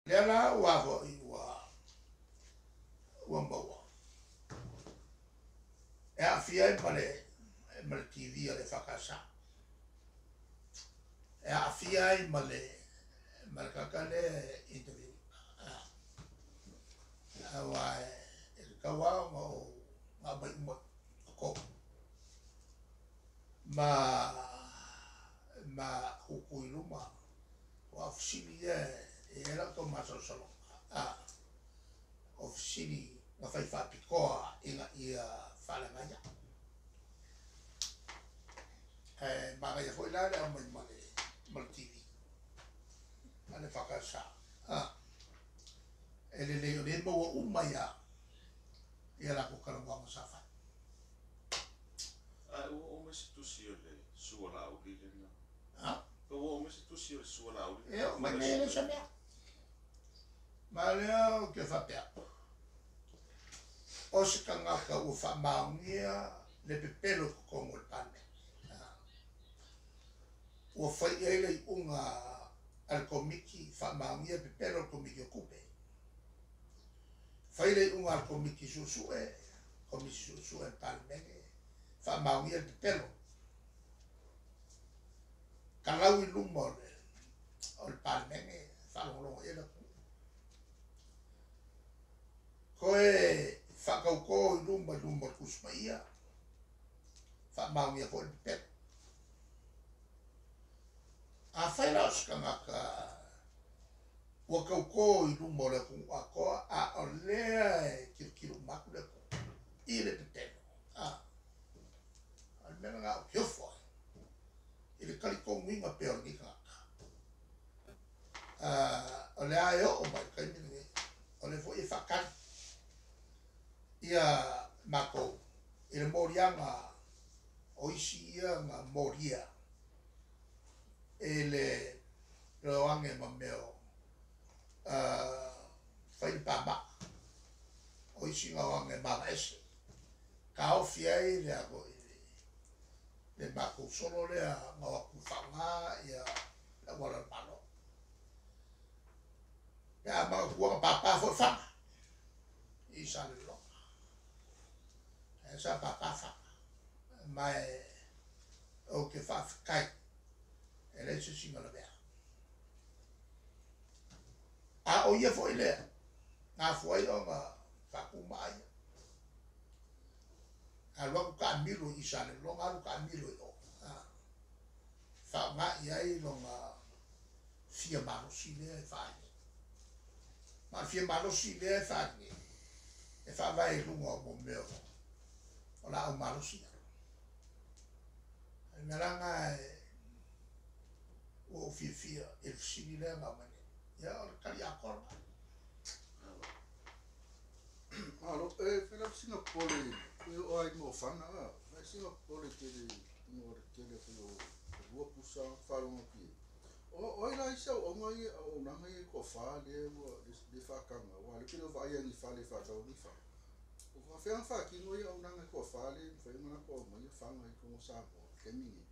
Lela wa maua. E a fia e male TV le whakasa. E a fia e male kakale interview. A wa e kawa ma bai mo ko. Ma hukuiluma wa ofisini e era to maso solo. Ofisini na fai pikoa ia fala ngaya. Maka ia foi lá era mal TV. Ale whakasa. Ele leo le mo umaya. Ia la ko kalama masafa. O mas tu si le suala uli le Ha? O mas tu si le suala uli. Eu mas ele chamia. Maleo ke fa pea. O se kangaka o fa maungia le pepelo ko mo pane. O fai ele unga al komiki fa maungia pepelo komiki kupe. Fai le unga al komiki susue, komiki susue palmenge fa maungia pepelo. Kalau ilumor ol palmenge fa longo ele koe whakauko i lumba kusmaia whamau ia ko i pep. A whailaos ka ngaka wakauko i lumba le kung akoa a o lea e kiru maku le kung i le peteno. Al mena ngā o kiofo i le kaliko mwinga peo ni ngaka. O lea e o mai kaimini o le fo i whakari. Ia mako i le morianga o isi ia ngā moria e le roange ma meo whaipama o isi ngā wange mama ese ka ofi ai le ako le mako solo lea ngā waku whanga ia le wala mano ia maka kuanga papa fo whanga i sa le lo sa papa mai o ke fa kai ele se singa la bea a o ia foi le na foi o nga fa ku mai a lo ka milo i sa le lo nga ka milo o fa ma ia i lo nga fia malo si le fa ma fia malo si le fa ni e fa vai lu mo meo la o malo si. Ngalanga o fia e fsini le nga mane. Ya o kali akor. Alo pela singa pole o ai mo fana na singa pole ke no ke le ko pusa falo no ki. O ila isa o ngai o ngai ko fa le fa kanga o le kilo va ia ni fa le fa ni fa. O fa fa ki no ia una ko fale fa una ko mo ia fa ngai ko sa ko ke mi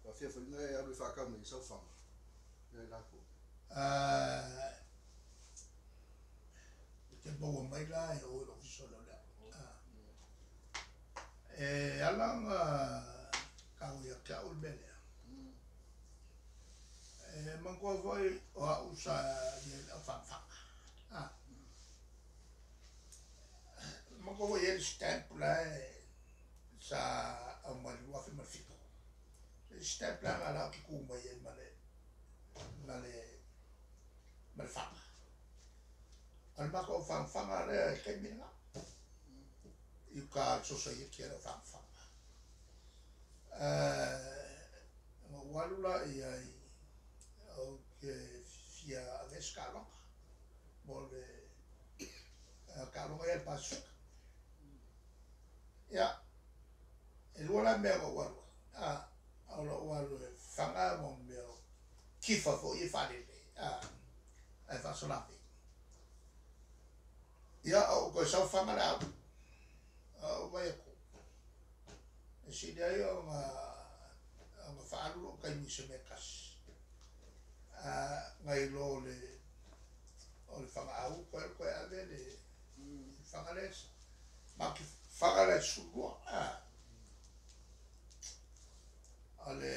fa fa ngai ia fa ka mo sa fa ia la ko Ke bo mai la e o lo so lo la alang ka o ia ka o bele man ko voi o usa ye fa Mako voi el stamp la sa a malua fi malfito. El stamp la la ki kuma ye malfama. Al mako fanga le ke mina. I ka so so ye kera fanga. Walula i o ke fia vescalo. Mole kalonga el pasu. Ya, el wala mego walu. Alo walu fanga mo meo kifa fo i fale. Ai fa solapi. Ya o ko sa fanga la. O vai ko. Si dia yo nga fa alu kai mi se mekas. Ngai lo le kau koe ave le whangales ma ki whangales sulua ale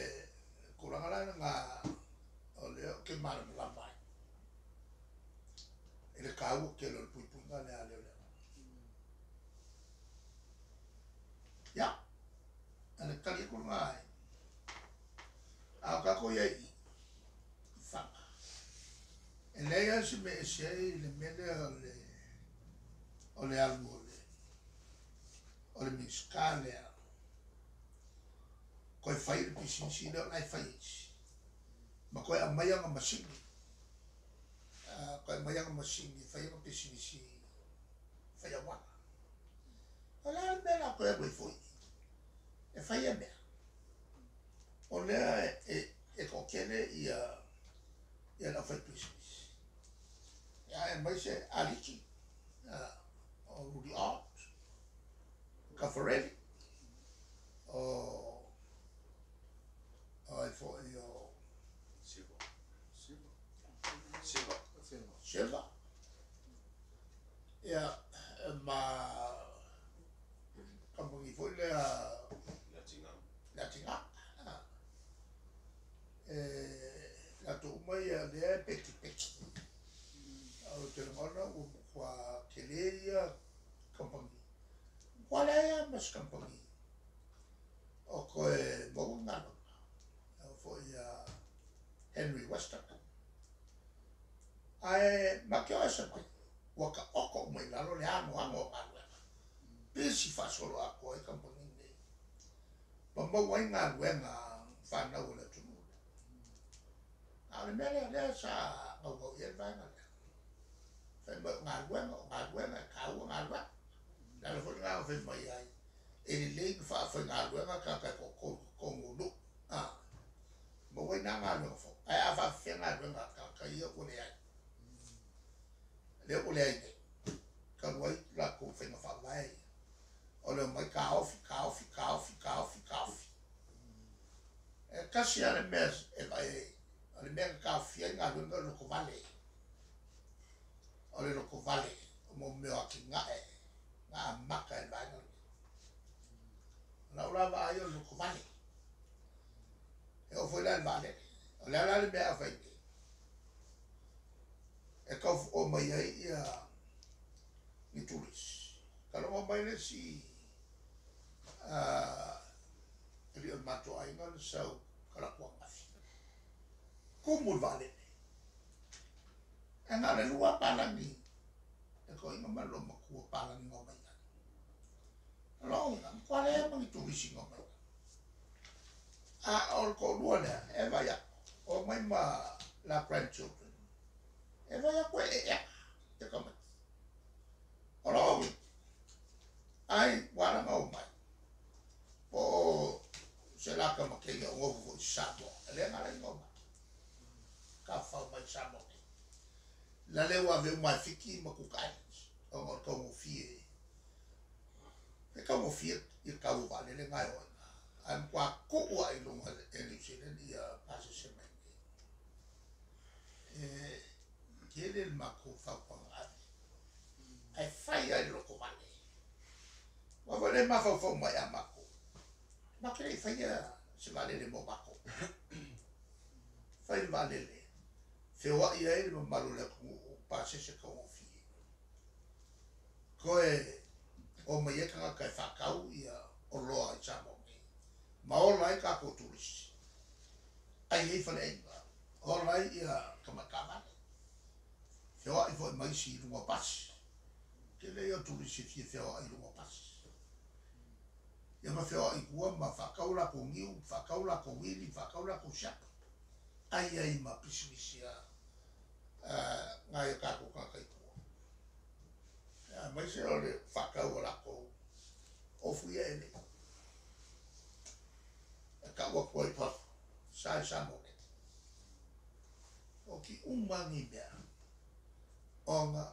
kurangala ngā ole ke mara lambai ele kau ke lo pui ngale ale ole ya ale kali kurungai au ka ko ye whanga Elea si me sei le mele ole algo ole miskale koe whai le pisi leo lai whai ma koe a maianga masingi koe maianga masingi whai anga pisi whai a wana ole al mea koe koe fui e whai a mea o lea e kokele ia la whai pisi ja, maar je Alici, Rudy Art, Caffarelli, voor Silva. Ja, maar kan me niet voor Latinga. Laten we maar peki. Au te ngana o kwa keleia kampani. Wala ya mas kampani. O koe maungana. Au fo ia Henry Weston. Ai makio esa mai. Waka oko mai lalo le amo amo ngana. Pisi fasolo a koe kampani ne. Pamba wai ngā wenga whanau le tunu. Ale mele le sa ngau ien vai ngana. Ngā ruenga, kau ngā ruenga. Nara whai ngā whai mai ai. E ni leik whai ngā ruenga ka kai ko ngulu. Ma wai nā ngā ruenga whai. Ai a whai ngā ruenga ka kai ia ule ai. Leo ule ai ne. Ka ruai la ko whai ngā whai mai. O leo mai ka ofi. E kasi ane mea e vai. Ane mea ka ofi ai ngā ruenga loko vale. Ole loko vale, mo meo ki ngae, ngā maka e vai ngā. Na ura wa ai o loko vale. E o foi lai vale. O lea lai mea vai ni. E kau o mai ai ia ni turis. Ka longa mai le si rio mato ai ngā sau karakua ngafi. Kumul vale. E ngā le lua palangi. E ko inga malo makua palangi ngā mai. Longa, kwa le mangi turisi ngā mai. A ol ko lua lea, e vai ako. O mai ma la grandchildren. E vai ako e ea. Te kamati. O longi. Ai, wara ngā o mai. Po se laka makei a ngofu i Samoa. E le ngā rai ngā mai. Ka whau mai Samoa. La lewa ve mai fiki ma ku kai o ngor ko mo fie e ka mo fie I ka u vale le ngai o am kwa ko o ai lo ma e ni se ni a pase se mai ke le ma ko fa ko ai fai ai lo ko vale wa vale ma fa fo mai a ma ko ma ke fai se vale le mo ba ko fai vale le se wa ia ele ma malu le ku pase se ko fi koe o mai ka ka fa kau ia o loa I chamo ma o lai ka ko turis ai e fa le o lai ia kama kama se wa I fo mai si lu pas ke le o turis si se wa I lu pas ia ma fe o I ku ma fa kau la ko ngiu fa kau la ko wili fa kau la ko sha ai ma pisisia ngai ka ko ka kai ko mai se ole whaka ora ko o fuia ele ka wa ko I pa sai samo o ki umangi bea o nga